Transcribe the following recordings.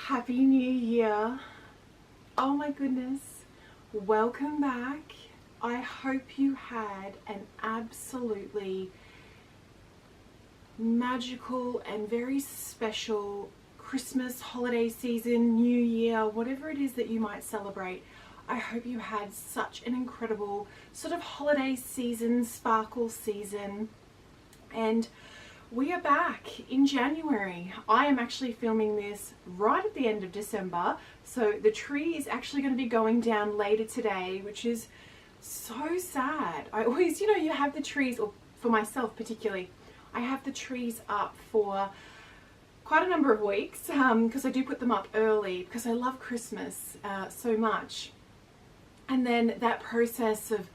Happy New Year. Oh my goodness. Welcome back. I hope you had an absolutely magical and very special Christmas, holiday season, New Year, whatever it is that you might celebrate. I hope you had such an incredible sort of holiday season, sparkle season. And we are back in January. I am actually filming this right at the end of December, so the tree is actually going to be going down later today, which is so sad. I always, you have the trees, or for myself particularly, I have the trees up for quite a number of weeks because I do put them up early because I love Christmas so much. And then that process of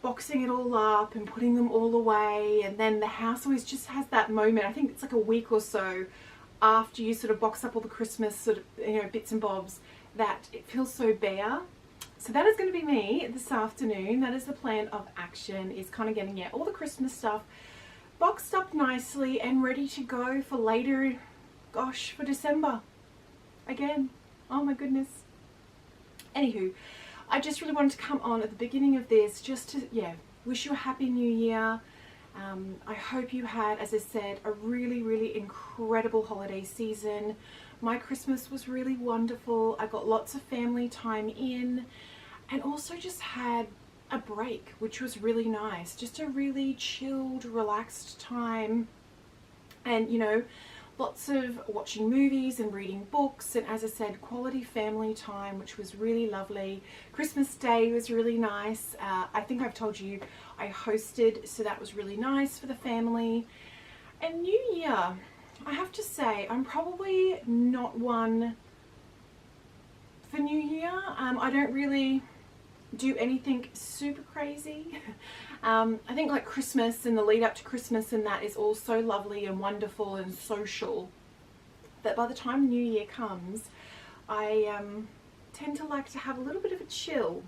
boxing it all up and putting them all away, and then the house always just has that moment. I think it's like a week or so after you sort of box up all the Christmas sort of bits and bobs that it feels so bare. So that is going to be me this afternoon. That is the plan of action, is kind of getting all the Christmas stuff boxed up nicely and ready to go for later, for December again. Oh my goodness. Anywho, I just really wanted to come on at the beginning of this just to, wish you a happy new year. I hope you had, as I said, a really, really incredible holiday season. My Christmas was really wonderful. I got lots of family time in, and also just had a break, which was really nice. Just a really chilled, relaxed time. And, lots of watching movies and reading books, and as I said, quality family time, which was really lovely. Christmas Day was really nice. I think I've told you I hosted, so that was really nice for the family. And New Year, I have to say, I'm probably not one for New Year. I don't really do anything super crazy. I think like Christmas and the lead up to Christmas and that is all so lovely and wonderful and social that by the time New Year comes, I tend to like to have a little bit of a chill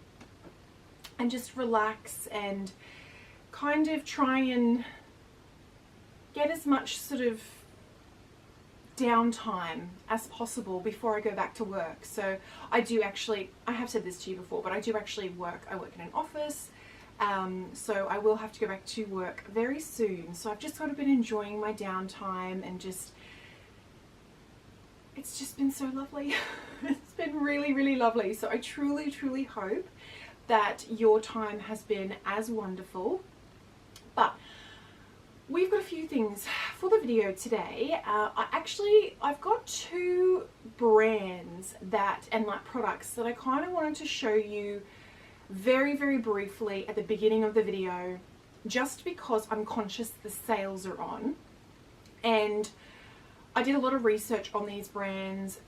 and just relax and kind of try and get as much sort of downtime as possible before I go back to work. So I have said this to you before, but I do actually work. I work in an office. So I will have to go back to work very soon. So I've just sort of been enjoying my downtime and it's just been so lovely. It's been really, really lovely. So I truly, truly hope that your time has been as wonderful. But we've got a few things for the video today. I've got two brands and products that I kind of wanted to show you very, very briefly at the beginning of the video, just because I'm conscious the sales are on. And I did a lot of research on these brands.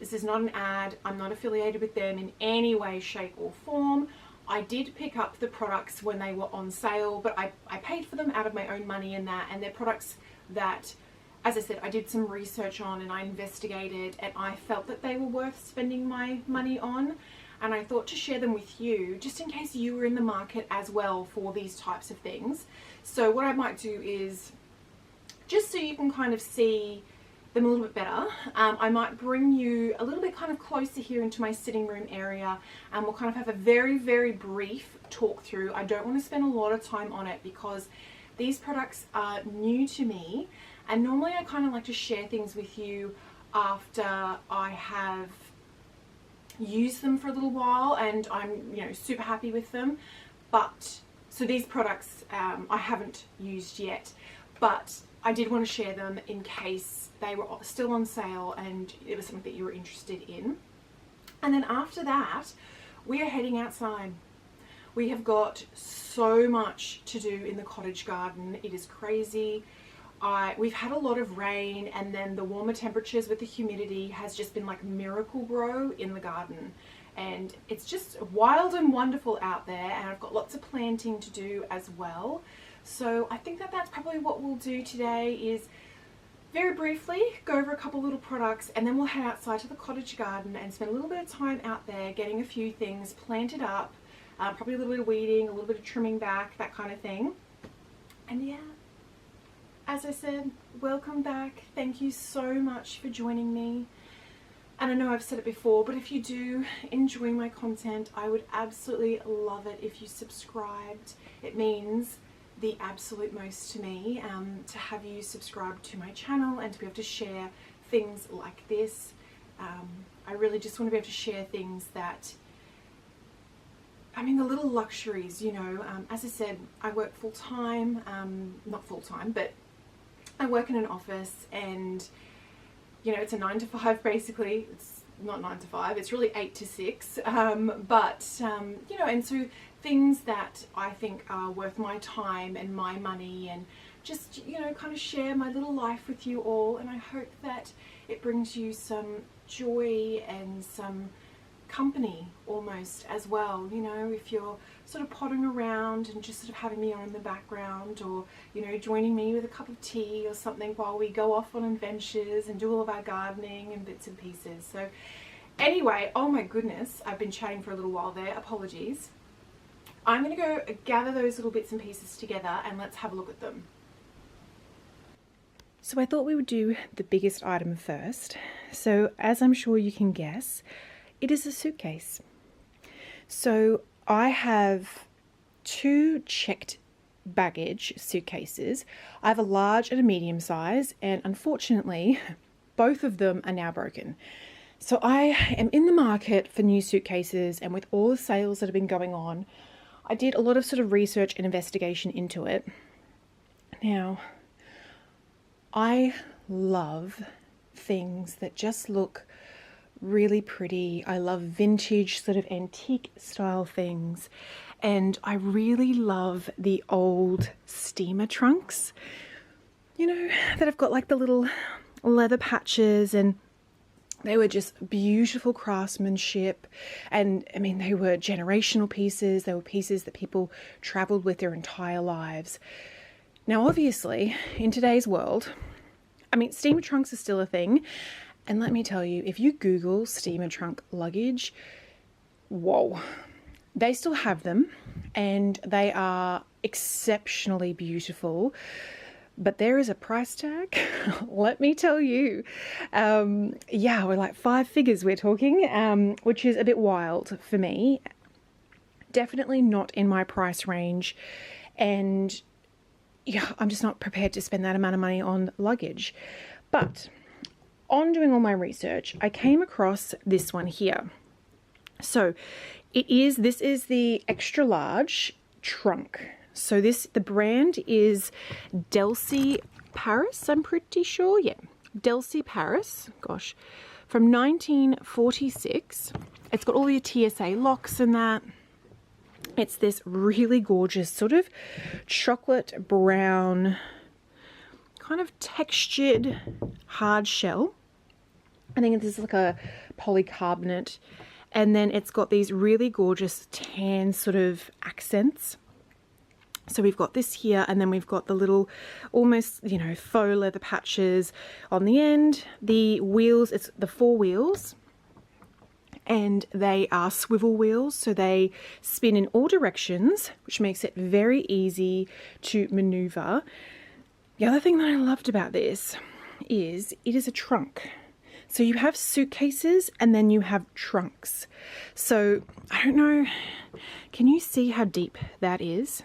This is not an ad. I'm not affiliated with them in any way, shape or form. I did pick up the products when they were on sale, but I paid for them out of my own money and they're products that, as I said, I did some research on and I investigated, and I felt that they were worth spending my money on. And I thought to share them with you, just in case you were in the market as well for these types of things. So what I might do is, just so you can kind of see them a little bit better, I might bring you a little bit kind of closer here into my sitting room area, and we'll kind of have a very, very brief talk through. I don't want to spend a lot of time on it because these products are new to me, and normally I kind of like to share things with you after I have use them for a little while and I'm super happy with them. But so these products I haven't used yet, but I did want to share them in case they were still on sale and it was something that you were interested in. And then after that, we are heading outside. We have got so much to do in the cottage garden. It is crazy. We've had a lot of rain, and then the warmer temperatures with the humidity has just been like miracle grow in the garden, and it's just wild and wonderful out there, and I've got lots of planting to do as well. So I think that that's probably what we'll do today, is very briefly go over a couple little products, and then we'll head outside to the cottage garden and spend a little bit of time out there getting a few things planted up, probably a little bit of weeding, a little bit of trimming back, that kind of thing. And yeah, as I said, welcome back. Thank you so much for joining me. And I know I've said it before, but if you do enjoy my content, I would absolutely love it if you subscribed. It means the absolute most to me, to have you subscribe to my channel and to be able to share things like this. I really just want to be able to share things that, I mean, the little luxuries, you know. As I said, I work full-time, not full-time, but I work in an office, and you know, it's a 9 to 5 basically. It's not 9 to 5, it's really 8 to 6. You know, and so things that I think are worth my time and my money, and just, you know, kind of share my little life with you all. And I hope that it brings you some joy and some company almost as well, you know, if you're sort of pottering around and just sort of having me on in the background, or, you know, joining me with a cup of tea or something while we go off on adventures and do all of our gardening and bits and pieces. So anyway, oh my goodness, I've been chatting for a little while there, apologies. I'm going to go gather those little bits and pieces together and let's have a look at them. So I thought we would do the biggest item first. So as I'm sure you can guess, it is a suitcase. So I have 2 checked baggage suitcases. I have a large and a medium size, and unfortunately both of them are now broken. So I am in the market for new suitcases, and with all the sales that have been going on, I did a lot of sort of research and investigation into it. Now, I love things that just look really pretty. I love vintage sort of antique style things, and I really love the old steamer trunks, you know, that have got like the little leather patches, and they were just beautiful craftsmanship. And I mean, they were generational pieces. They were pieces that people traveled with their entire lives. Now obviously in today's world, I mean, steamer trunks are still a thing. And let me tell you, if you Google steamer trunk luggage, whoa, they still have them, and they are exceptionally beautiful. But there is a price tag, let me tell you. Yeah, we're like 5 figures we're talking, which is a bit wild for me. Definitely not in my price range. And yeah, I'm just not prepared to spend that amount of money on luggage. But on doing all my research, I came across this one here. So this is the extra large trunk. So the brand is Delsey Paris, I'm pretty sure. Yeah, Delsey Paris, gosh, from 1946. It's got all the TSA locks and that. It's this really gorgeous sort of chocolate brown, kind of textured hard shell. I think this is like a polycarbonate, and then it's got these really gorgeous tan sort of accents. So we've got this here, and then we've got the little almost, you know, faux leather patches on the end. The wheels, it's the 4 wheels, and they are swivel wheels, so they spin in all directions, which makes it very easy to maneuver. The other thing that I loved about this is it is a trunk. So you have suitcases and then you have trunks. So I don't know, can you see how deep that is?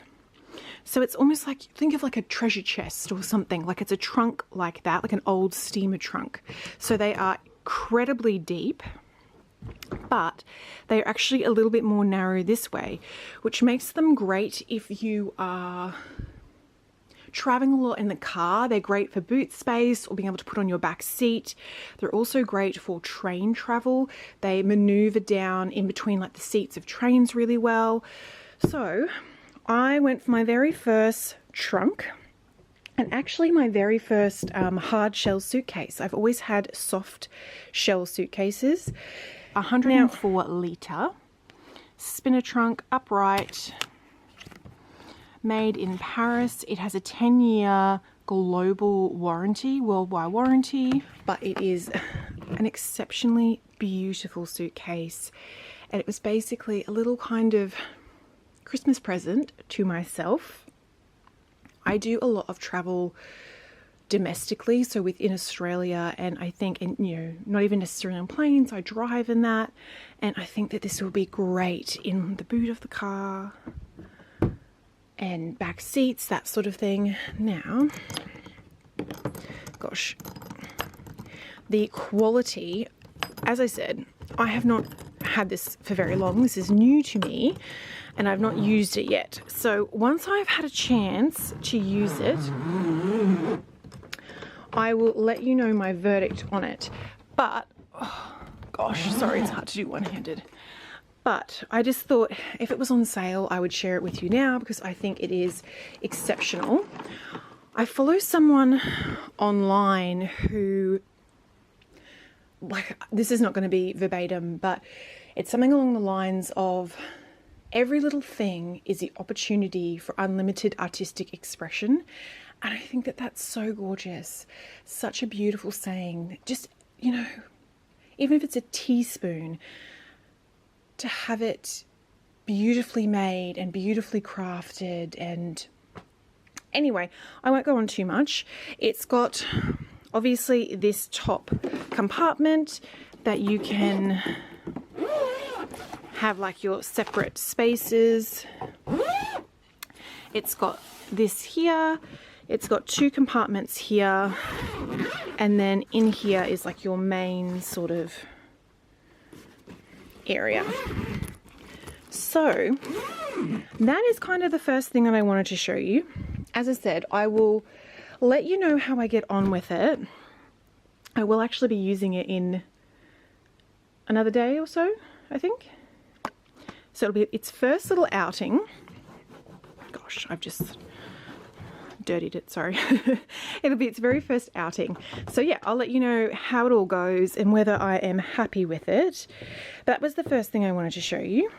So it's almost like, think of like a treasure chest or something, like it's a trunk like that, like an old steamer trunk. So they are incredibly deep, but they're actually a little bit more narrow this way, which makes them great if you are traveling a lot in the car. They're great for boot space or being able to put on your back seat. They're also great for train travel. They maneuver down in between like the seats of trains really well. So I went for my very first trunk, and actually my very first hard shell suitcase. I've always had soft shell suitcases. 104 litre spinner trunk, upright, made in Paris. It has a 10-year global warranty, worldwide warranty, but it is an exceptionally beautiful suitcase. And it was basically a little kind of Christmas present to myself. I do a lot of travel domestically, so within Australia, and I think, and you know, not even necessarily on planes, I drive in that, and I think that this will be great in the boot of the car and back seats, that sort of thing. Now, gosh, the quality, as I said, I have not had this for very long. This is new to me and I've not used it yet. So once I've had a chance to use it, I will let you know my verdict on it. But, oh, gosh, sorry, it's hard to do one-handed. But I just thought if it was on sale, I would share it with you now because I think it is exceptional. I follow someone online who, like, this is not going to be verbatim, but it's something along the lines of every little thing is the opportunity for unlimited artistic expression. And I think that that's so gorgeous. Such a beautiful saying. Just, you know, even if it's a teaspoon, to have it beautifully made and beautifully crafted. And anyway, I won't go on too much. It's got obviously this top compartment that you can have like your separate spaces. It's got this here. It's got two compartments here. And then in here is like your main sort of area. So that is kind of the first thing that I wanted to show you. As I said, I will let you know how I get on with it. I will actually be using it in another day or so, I think. So it'll be its first little outing. Gosh, I've just dirtied it, sorry. It'll be its very first outing. So yeah, I'll let you know how it all goes and whether I am happy with it. But that was the first thing I wanted to show you.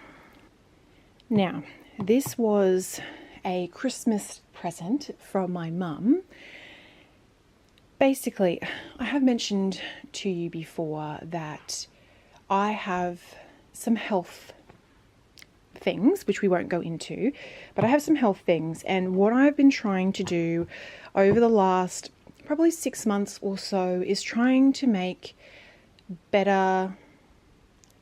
Now, this was a Christmas present from my mum. Basically, I have mentioned to you before that I have some health things, which we won't go into, but I have some health things, and what I've been trying to do over the last probably 6 months or so is trying to make better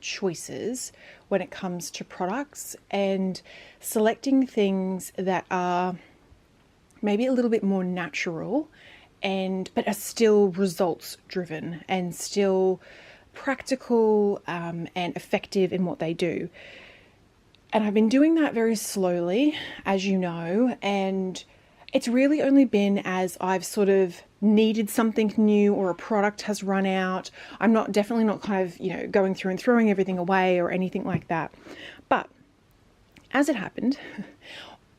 choices when it comes to products and selecting things that are maybe a little bit more natural but are still results driven and still practical and effective in what they do. And I've been doing that very slowly, as you know, and it's really only been as I've sort of needed something new or a product has run out. I'm definitely not kind of, you know, going through and throwing everything away or anything like that. But as it happened,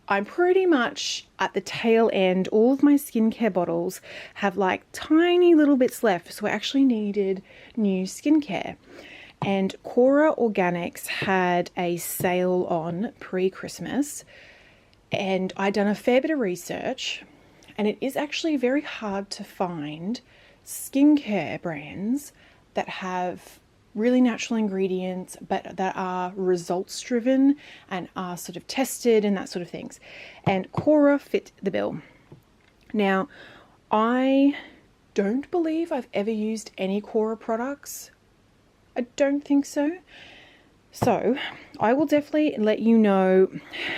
I'm pretty much at the tail end. All of my skincare bottles have like tiny little bits left. So I actually needed new skincare. And Cora Organics had a sale on pre-Christmas, and I'd done a fair bit of research, and it is actually very hard to find skincare brands that have really natural ingredients but that are results driven and are sort of tested and that sort of things. And Cora fit the bill. Now, I don't believe I've ever used any Cora products. I don't think so. So I will definitely let you know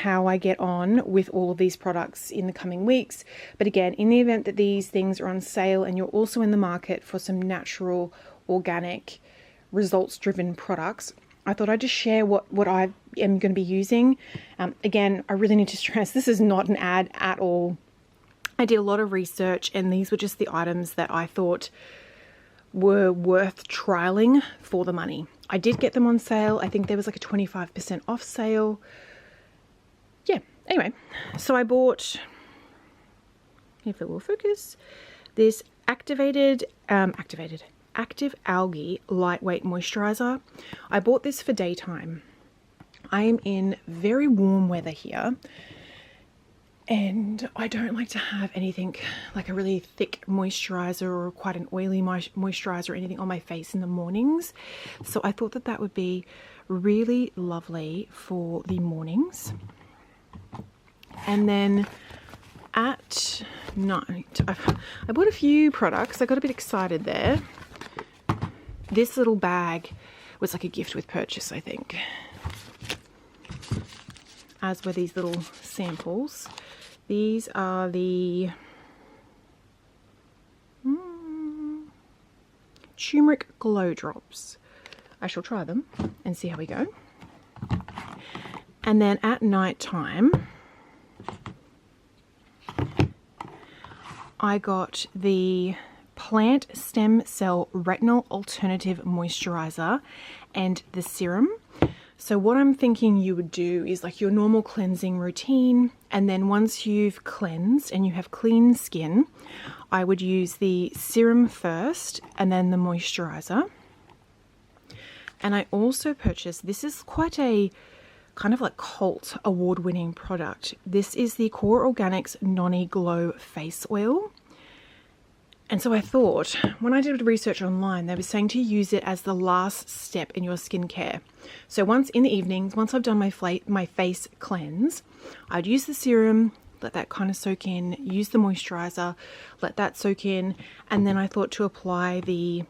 how I get on with all of these products in the coming weeks. But again, in the event that these things are on sale and you're also in the market for some natural, organic, results-driven products, I thought I'd just share what I am going to be using. Again, I really need to stress, this is not an ad at all. I did a lot of research and these were just the items that I thought were worth trialing for the money. I did get them on sale. I think there was like a 25% off sale. Yeah, anyway, so I bought, if it will focus, this active algae lightweight moisturizer. I bought this for daytime. I am in very warm weather here, and I don't like to have anything like a really thick moisturizer or quite an oily moisturizer or anything on my face in the mornings. So I thought that that would be really lovely for the mornings. And then at night, I bought a few products. I got a bit excited there. This little bag was like a gift with purchase, I think. As were these little samples. These are the turmeric glow drops. I shall try them and see how we go. And then at night time, I got the plant stem cell retinol alternative moisturizer and the serum. So what I'm thinking you would do is like your normal cleansing routine, and then once you've cleansed and you have clean skin, I would use the serum first and then the moisturizer. And I also purchased, this is quite a kind of like cult award-winning product. This is the Core Organics Noni Glow Face Oil. And so I thought, when I did research online, they were saying to use it as the last step in your skincare. So once in the evenings, once I've done my face cleanse, I'd use the serum, let that kind of soak in, use the moisturizer, let that soak in, and then I thought to apply the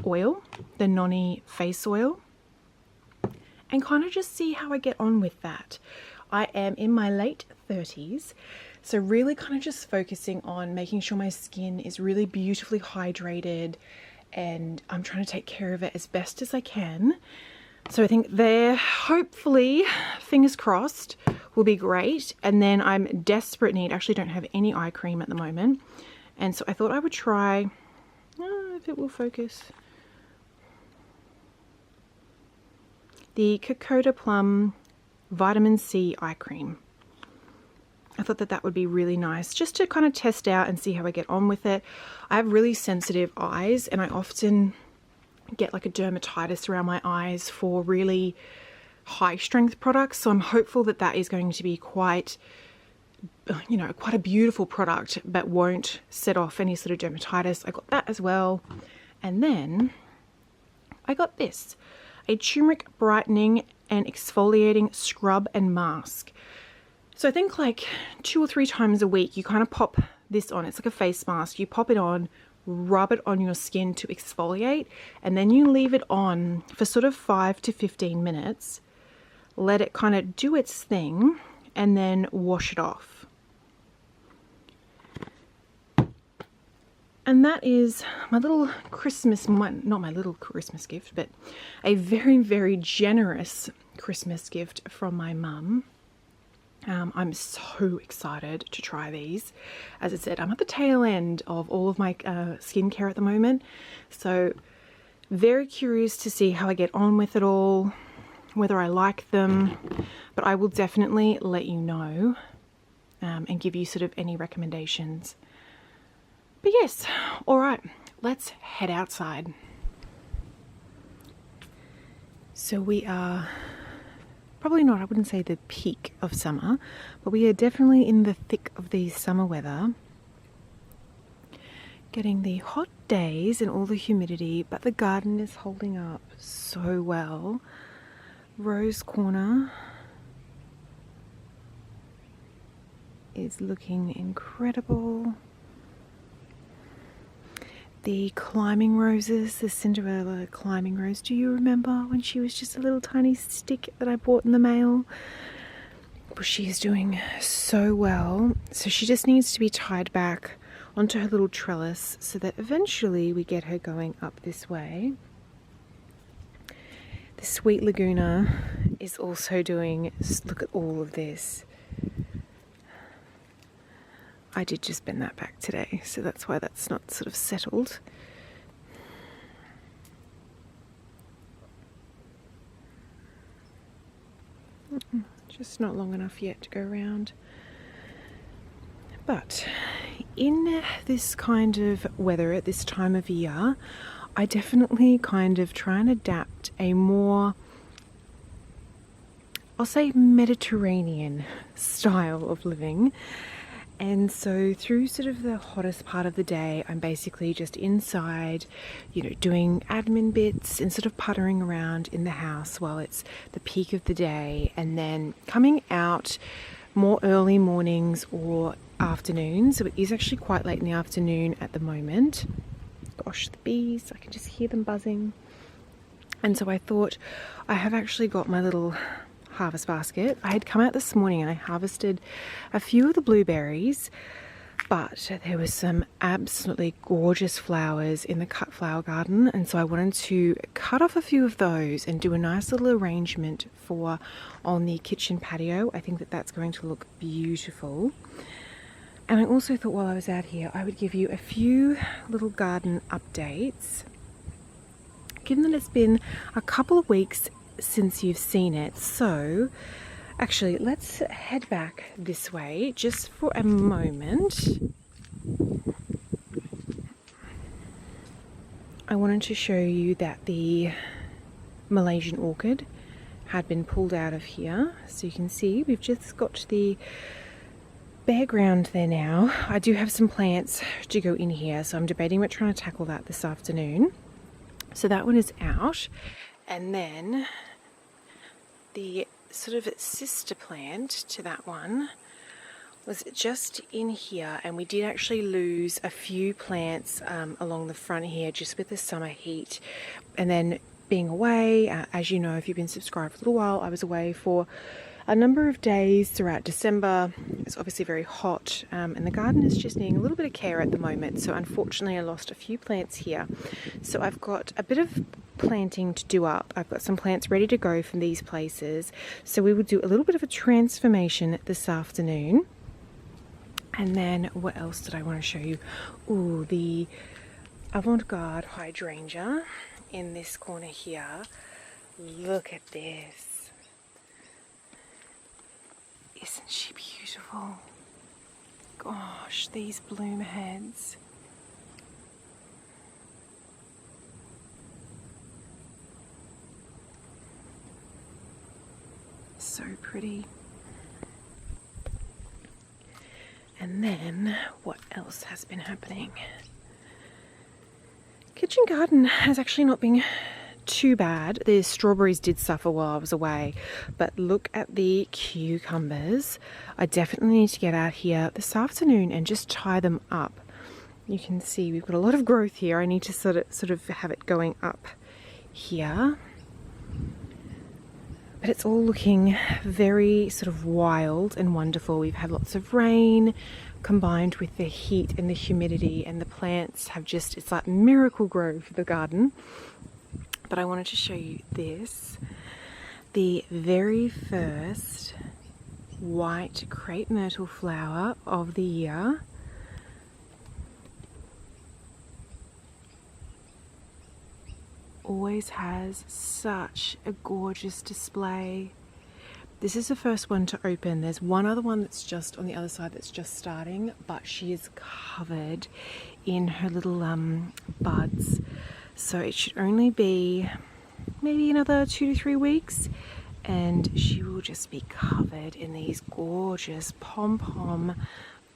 oil, the Noni face oil, and kind of just see how I get on with that. I am in my late 30s, so really kind of just focusing on making sure my skin is really beautifully hydrated, and I'm trying to take care of it as best as I can. So I think there, hopefully, fingers crossed, will be great. And then I'm desperate need, actually don't have any eye cream at the moment. And so I thought I would try, if it will focus, the Kokoda Plum Vitamin C Eye Cream. I thought that that would be really nice just to kind of test out and see how I get on with it. I have really sensitive eyes, and I often get like a dermatitis around my eyes for really high strength products. So I'm hopeful that that is going to be quite, you know, quite a beautiful product, but won't set off any sort of dermatitis. I got that as well. And then I got this, a turmeric brightening and exfoliating scrub and mask. So I think like 2 or 3 times a week, you kind of pop this on. It's like a face mask. You pop it on, rub it on your skin to exfoliate, and then you leave it on for sort of 5 to 15 minutes. Let it kind of do its thing, and then wash it off. And that is my little Christmas, not my little Christmas gift, but a very, very generous Christmas gift from my mum. I'm so excited to try these. As I said, I'm at the tail end of all of my skincare at the moment. So very curious to see how I get on with it all, whether I like them, but I will definitely let you know and give you sort of any recommendations. But yes, all right, let's head outside. So we are probably not, I wouldn't say the peak of summer, but we are definitely in the thick of the summer weather. Getting the hot days and all the humidity, but the garden is holding up so well. Rose Corner is looking incredible. The climbing roses, the Cinderella climbing rose. Do you remember when she was just a little tiny stick that I bought in the mail? Well, she is doing so well. So she just needs to be tied back onto her little trellis so that eventually we get her going up this way. The Sweet Laguna is also doing, look at all of this. I did just bend that back today, so that's why that's not sort of settled. Just not long enough yet to go around. But in this kind of weather at this time of year, I definitely kind of try and adapt a more, I'll say, Mediterranean style of living. And so through sort of the hottest part of the day, I'm basically just inside, you know, doing admin bits and sort of puttering around in the house while it's the peak of the day, and then coming out more early mornings or afternoons. So it is actually quite late in the afternoon at the moment. Gosh, the bees, I can just hear them buzzing. And so I thought, I have actually got my little harvest basket. I had come out this morning and I harvested a few of the blueberries, but there was some absolutely gorgeous flowers in the cut flower garden, and so I wanted to cut off a few of those and do a nice little arrangement for on the kitchen patio. I think that that's going to look beautiful. And I also thought while I was out here I would give you a few little garden updates, given that it's been a couple of weeks since you've seen it. So actually, let's head back this way just for a moment. I wanted to show you that the Malaysian orchid had been pulled out of here. So you can see we've just got the bare ground there now. I do have some plants to go in here, so I'm debating about trying to tackle that this afternoon. So that one is out. And then the sort of sister plant to that one was just in here, and we did actually lose a few plants along the front here just with the summer heat. And then being away, as you know, if you've been subscribed for a little while, I was away for a number of days throughout December. It's obviously very hot, and the garden is just needing a little bit of care at the moment. So unfortunately I lost a few plants here. So I've got a bit of planting to do up. I've got some plants ready to go from these places. So we will do a little bit of a transformation this afternoon. And then what else did I want to show you? Ooh, the avant-garde hydrangea in this corner here. Look at this. Isn't she beautiful? Gosh, these bloom heads. So pretty. And then what else has been happening? Kitchen garden has actually not been too bad. The strawberries did suffer while I was away, but look at the cucumbers. I definitely need to get out here this afternoon and just tie them up. You can see we've got a lot of growth here. I need to sort of have it going up here. But it's all looking very sort of wild and wonderful. We've had lots of rain combined with the heat and the humidity, and the plants have just, it's like miracle grow for the garden. But I wanted to show you this, the very first white crepe myrtle flower of the year. Always has such a gorgeous display. This is the first one to open. There's one other one that's just on the other side that's just starting, but she is covered in her little buds. So it should only be maybe another 2 to 3 weeks and she will just be covered in these gorgeous pom-pom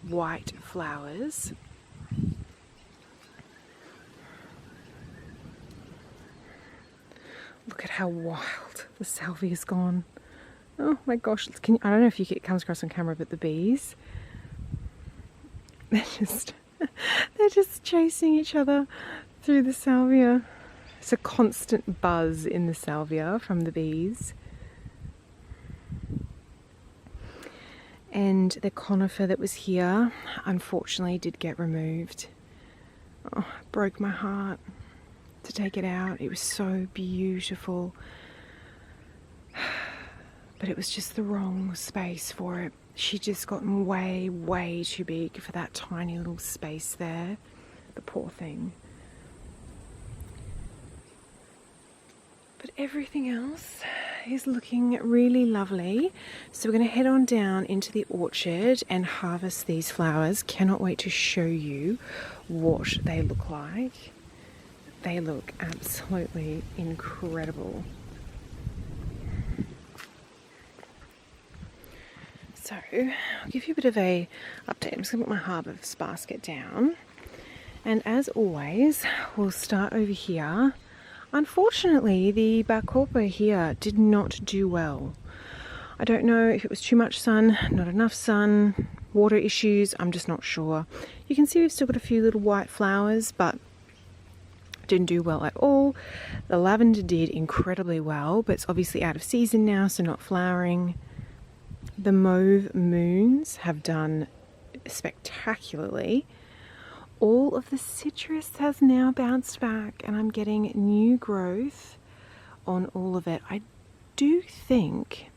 white flowers. Look at how wild the salvia's gone. Oh my gosh, I don't know if it comes across on camera, but the bees, they're just chasing each other through the salvia. It's a constant buzz in the salvia from the bees. And the conifer that was here, unfortunately, did get removed. Oh, it broke my heart to take it out. It was so beautiful, but it was just the wrong space for it. She'd just gotten way too big for that tiny little space there. The poor thing. But everything else is looking really lovely. So we're going to head on down into the orchard and harvest these flowers. Cannot wait to show you what they look like. They look absolutely incredible. So I'll give you a bit of a update. I'm just going to put my harvest basket down. And as always, we'll start over here. Unfortunately, the Bacopa here did not do well. I don't know if it was too much sun, not enough sun, water issues, I'm just not sure. You can see we've still got a few little white flowers, but didn't do well at all. The lavender did incredibly well, but it's obviously out of season now, so not flowering. The mauve moons have done spectacularly. All of the citrus has now bounced back, and I'm getting new growth on all of it. I do think,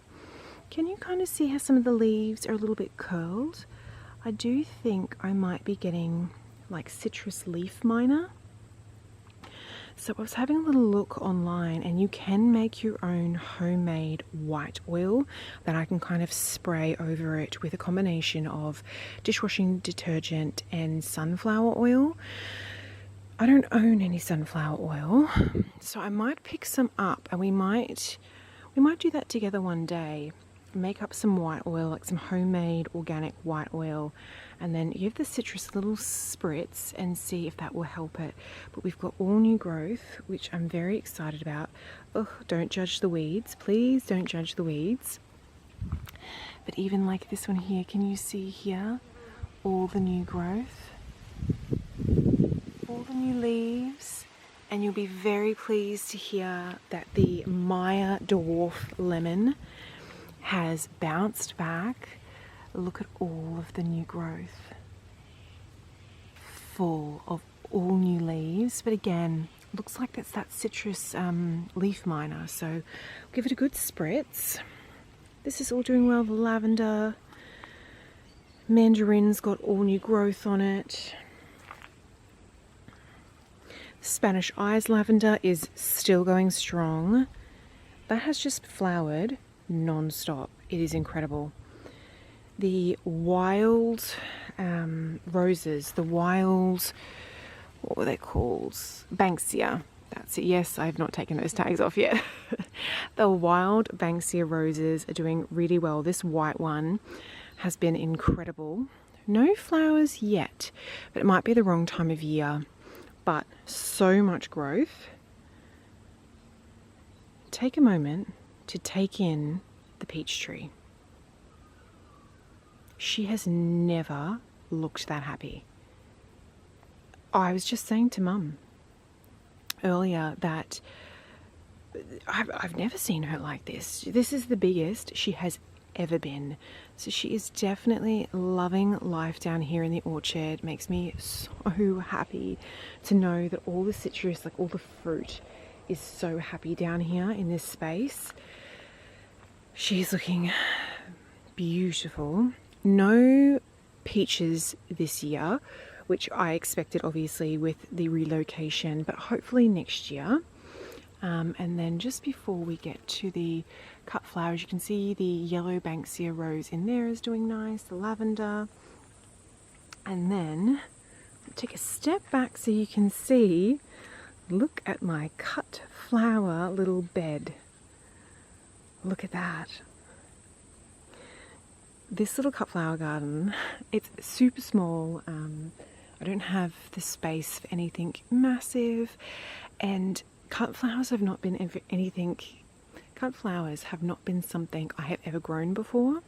can you kind of see how some of the leaves are a little bit curled? I do think I might be getting like citrus leaf miner. So I was having a little look online, and you can make your own homemade white oil that I can kind of spray over it with a combination of dishwashing detergent and sunflower oil. I don't own any sunflower oil, so I might pick some up, and we might do that together one day. Make up some white oil, like some homemade organic white oil, and then give the citrus a little spritz and see if that will help it. But we've got all new growth, which I'm very excited about. Oh, don't judge the weeds, please don't judge the weeds. But even like this one here, can you see here all the new growth, all the new leaves? And you'll be very pleased to hear that the Maya Dwarf Lemon has bounced back. Look at all of the new growth, full of all new leaves. But again, looks like that's that citrus leaf miner, so give it a good spritz. This is all doing well. The lavender, mandarin's got all new growth on it. Spanish Eyes lavender is still going strong. That has just flowered non-stop. It is incredible. The wild roses, the wild, what were they called? Banksia. That's it. Yes, I have not taken those tags off yet. The wild Banksia roses are doing really well. This white one has been incredible. No flowers yet, but it might be the wrong time of year. But so much growth. Take a moment to take in the peach tree. She has never looked that happy. I was just saying to Mum earlier that I've never seen her like this. This is the biggest she has ever been. So she is definitely loving life down here in the orchard. Makes me so happy to know that all the citrus, like all the fruit, is so happy down here in this space. She's looking beautiful. No peaches this year, which I expected obviously with the relocation, but hopefully next year. And then just before we get to the cut flowers, you can see the yellow Banksia rose in there is doing nice, the lavender. And then take a step back so you can see, look at my cut flower little bed. Look at that. This little cut flower garden, it's super small. I don't have the space for anything massive, and cut flowers have not been something I have ever grown before.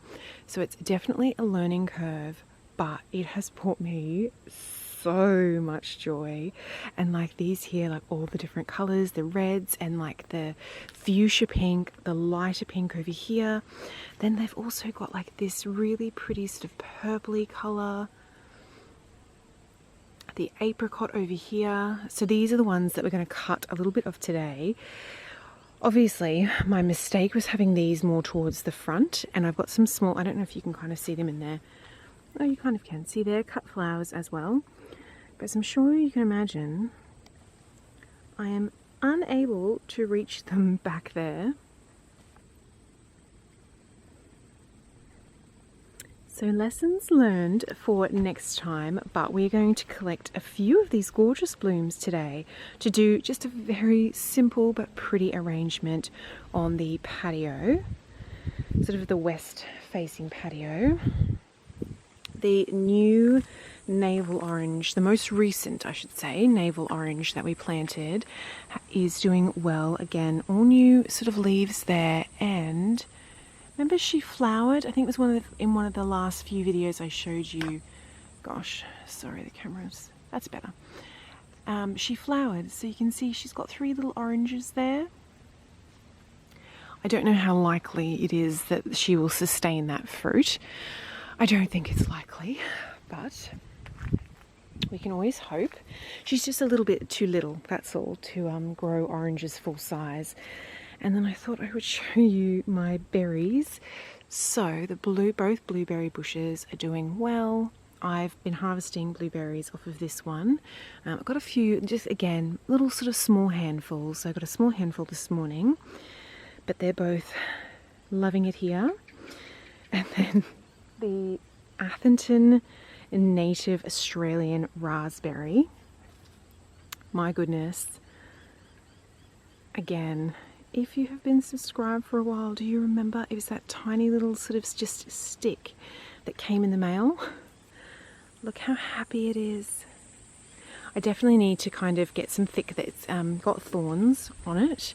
So it's definitely a learning curve, but it has brought me so much joy. And like these here, like all the different colors, the reds and like the fuchsia pink, the lighter pink over here. Then they've also got like this really pretty sort of purpley color, the apricot over here. So these are the ones that we're going to cut a little bit of today. Obviously my mistake was having these more towards the front, and I've got some small, I don't know if you can kind of see them in there. Oh, you kind of can see there, cut flowers as well. But as I'm sure you can imagine, I am unable to reach them back there. So lessons learned for next time, but we're going to collect a few of these gorgeous blooms today to do just a very simple but pretty arrangement on the patio, sort of the west facing patio. The new navel orange, the most recent I should say, navel orange that we planted is doing well again. All new sort of leaves there, and Remember she flowered? I think it was in one of the last few videos I showed you. Gosh, sorry, the camera's, that's better. She flowered, so you can see she's got 3 little oranges there. I don't know how likely it is that she will sustain that fruit. I don't think it's likely, but we can always hope. She's just a little bit too little, that's all, to grow oranges full size. And then I thought I would show you my berries. So both blueberry bushes are doing well. I've been harvesting blueberries off of this one. I've got a few, just again, little sort of small handfuls. So I got a small handful this morning, but they're both loving it here. And then the Atherton native Australian raspberry. My goodness. Again, if you have been subscribed for a while, do you remember it was that tiny little sort of just stick that came in the mail? Look how happy it is. I definitely need to kind of get some thick that's got thorns on it.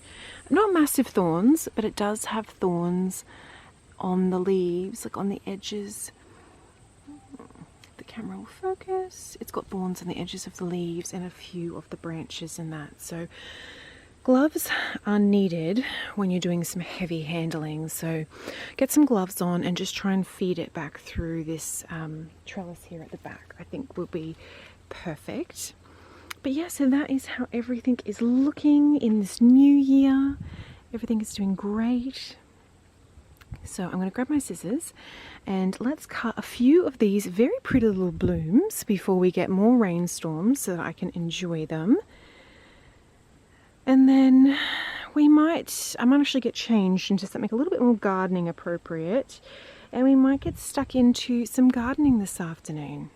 Not massive thorns, but it does have thorns on the leaves, like on the edges. The camera will focus. It's got thorns on the edges of the leaves and a few of the branches and that. So gloves are needed when you're doing some heavy handling, so get some gloves on and just try and feed it back through this trellis here at the back. I think will be perfect. But yeah, so that is how everything is looking in this new year. Everything is doing great. So I'm going to grab my scissors and let's cut a few of these very pretty little blooms before we get more rainstorms so that I can enjoy them. And then I might actually get changed into something a little bit more gardening appropriate, and we might get stuck into some gardening this afternoon.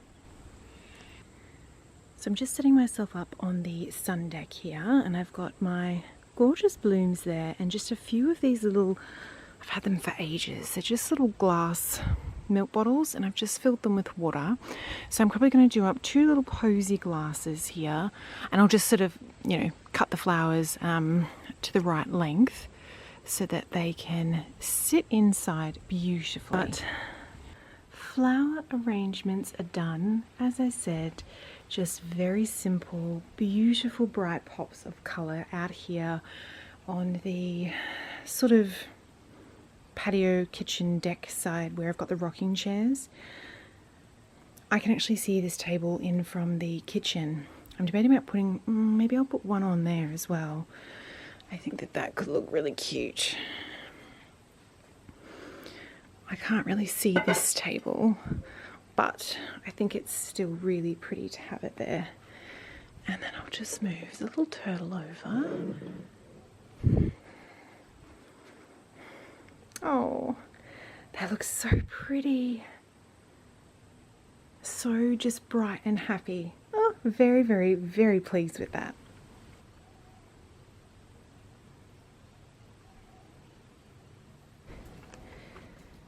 So I'm just setting myself up on the sun deck here, and I've got my gorgeous blooms there and just a few of these little, I've had them for ages, they're just little glass milk bottles, and I've just filled them with water. So I'm probably going to do up 2 little posy glasses here, and I'll just sort of, you know, cut the flowers to the right length so that they can sit inside beautifully. But flower arrangements are done, as I said, just very simple, beautiful bright pops of colour out here on the sort of patio kitchen deck side where I've got the rocking chairs. I can actually see this table in from the kitchen. I'm debating about putting, maybe I'll put one on there as well. I think that that could look really cute. I can't really see this table, but I think it's still really pretty to have it there. And then I'll just move the little turtle over. Oh, that looks so pretty. So just bright and happy. Oh, very, very, very pleased with that.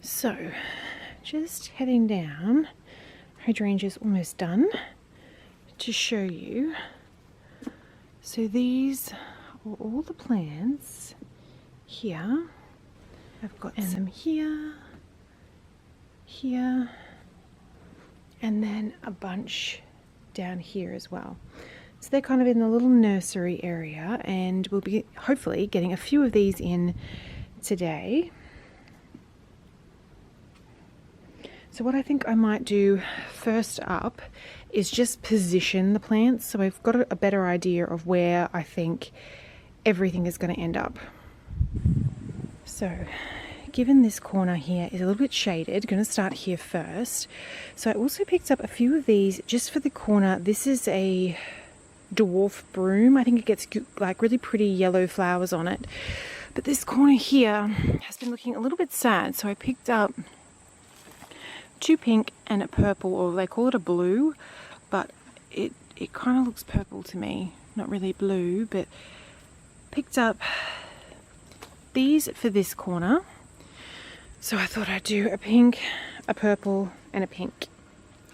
So, just heading down, hydrangea's almost done, to show you. So these are all the plants here. I've got some here, here, and then a bunch down here as well. So they're kind of in the little nursery area, and we'll be hopefully getting a few of these in today. So what I think I might do first up is just position the plants so I've got a better idea of where I think everything is going to end up. So given this corner here is a little bit shaded, going to start here first. So I also picked up a few of these just for the corner. This is a dwarf broom. I think it gets like really pretty yellow flowers on it. But this corner here has been looking a little bit sad. So I picked up 2 pink and a purple, or they call it a blue, but it kind of looks purple to me. Not really blue, but picked up these for this corner. So I thought I'd do a pink, a purple, and a pink,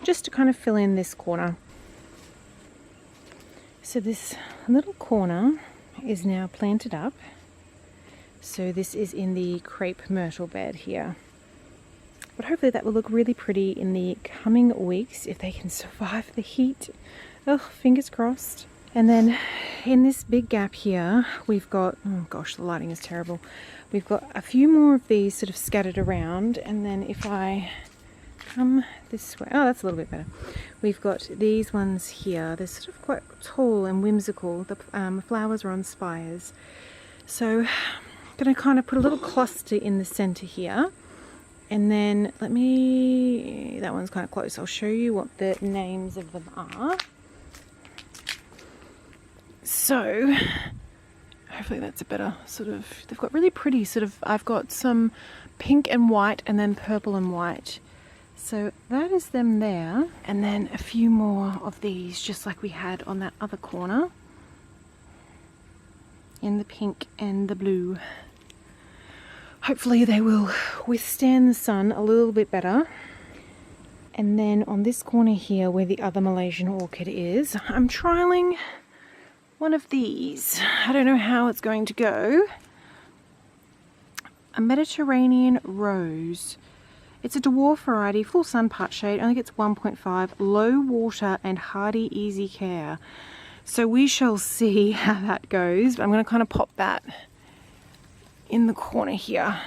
just to kind of fill in this corner. So this little corner is now planted up So this is in the crepe myrtle bed here. But hopefully that will look really pretty in the coming weeks if they can survive the heat. Oh, fingers crossed. And then in this big gap here, we've got, oh gosh, the lighting is terrible. We've got a few more of these sort of scattered around. And then if I come this way, oh, that's a little bit better. We've got these ones here. They're sort of quite tall and whimsical. The flowers are on spires. So I'm going to kind of put a little cluster in the center here. And then that one's kind of close. I'll show you what the names of them are. So hopefully that's a better sort of, they've got really pretty sort of, I've got some pink and white and then purple and white. So that is them there. And then a few more of these, just like we had on that other corner, in the pink and the blue. Hopefully they will withstand the sun a little bit better. And then on this corner here where the other Malaysian orchid is, I'm trialing one of these. I don't know how it's going to go. A Mediterranean rose. It's a dwarf variety, full sun, part shade, only gets 1.5, low water and hardy, easy care. So we shall see how that goes. I'm going to kind of pop that in the corner here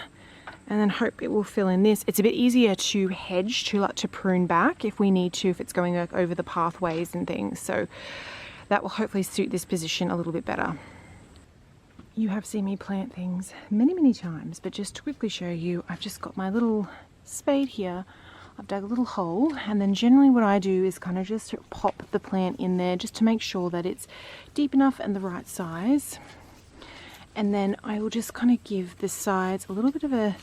and then hope it will fill in this. It's a bit easier to hedge, to prune back if we need to, if it's going over the pathways and things. So that will hopefully suit this position a little bit better. You have seen me plant things many, many times, but just to quickly show you, I've just got my little spade here. I've dug a little hole, and then generally what I do is kind of just pop the plant in there just to make sure that it's deep enough and the right size. And then I will just kind of give the sides a little bit of a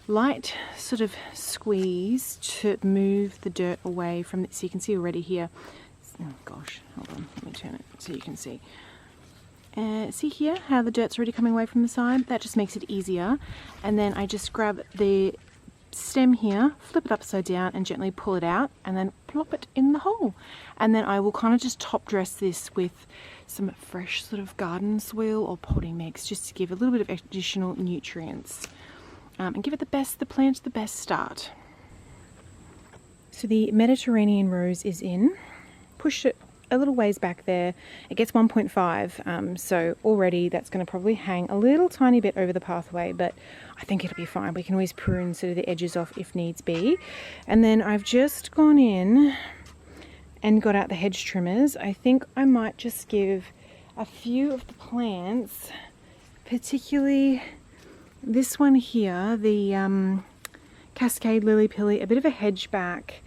light sort of squeeze to move the dirt away from it. So you can see already here, oh gosh, hold on, let me turn it so you can see. See here how the dirt's already coming away from the side? That just makes it easier. And then I just grab the stem here, flip it upside down and gently pull it out and then plop it in the hole. And then I will kind of just top dress this with some fresh sort of garden soil or potting mix just to give a little bit of additional nutrients and give it the plant the best start. So the Mediterranean rose is in. Push it a little ways back there. It gets 1.5, so already that's going to probably hang a little tiny bit over the pathway, but I think it'll be fine. We can always prune sort of the edges off if needs be. And then I've just gone in and got out the hedge trimmers. I think I might just give a few of the plants, particularly this one here, the Cascade Lily Pilly, a bit of a hedge back,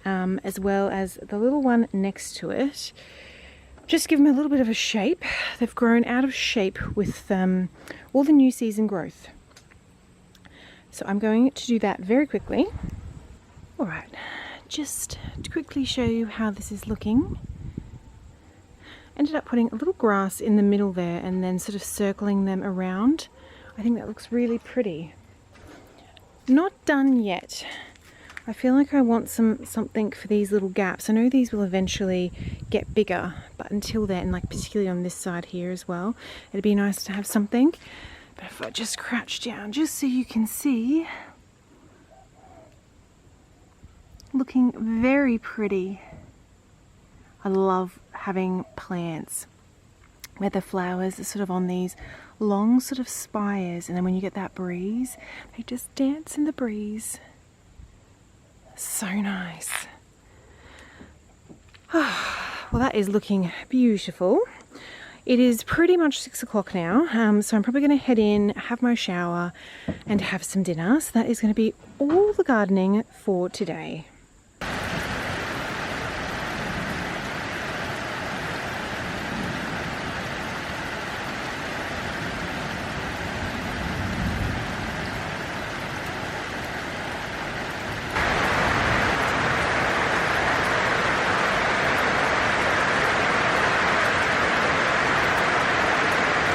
as well as the little one next to it. Just give them a little bit of a shape. They've grown out of shape with all the new season growth. So I'm going to do that very quickly. All right, just to quickly show you how this is looking. Ended up putting a little grass in the middle there and then sort of circling them around. I think that looks really pretty. Not done yet. I feel like I want something for these little gaps. I know these will eventually get bigger, but until then, like particularly on this side here as well, it'd be nice to have something. But if I just crouch down, just so you can see, looking very pretty. I love having plants where the flowers are sort of on these long sort of spires, and then when you get that breeze, they just dance in the breeze. So nice. Well, that is looking beautiful. It is pretty much 6 o'clock now, so I'm probably going to head in, have my shower and have some dinner. So that is going to be all the gardening for today.